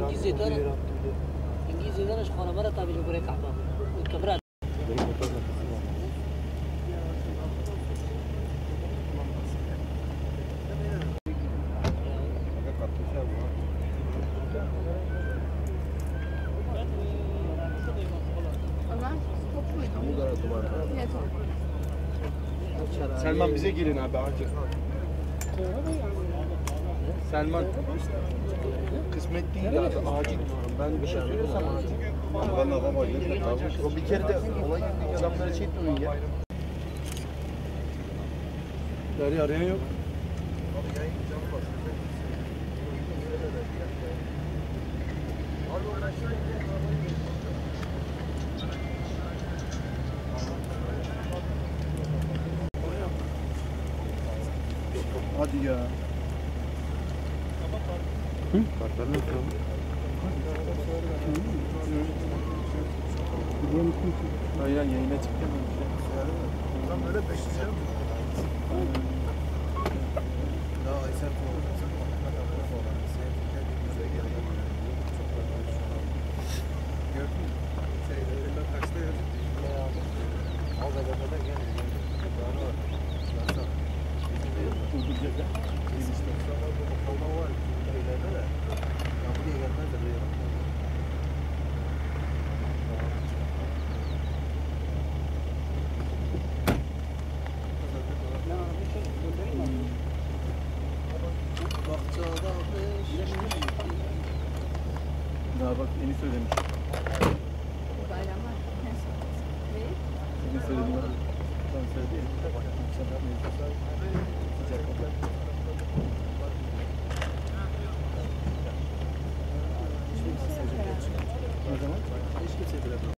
İngilizce daraş kanabara tabi lo buraya kahva. Kabrat. Selman bize gelin abi acil. Selman. Kısmet değil abi acil diyorum. Ben bir şey söylüyorsam acil. O bir kere de olay yerindeki adamlara şey etmeyin ya. Derya arayan yok. Hadi ya. Hı? Kartlarını yapalım. Hayır yayına çıktı mı? Tam böyle peşleyeceğim. Daha Aysel gördün mü? Şeyler kaçta yazıyor? Al da kadar gel. Daha ne var? Durduracaklar. Biz işte kalma var. İleride de. Ya buraya gelmez de buraya bak. Daha bak yeni söylemiş. Bayramlar. Yeni söyledim abi. Tam söyledi ya. O zaman hiç kimse bırakmıyor.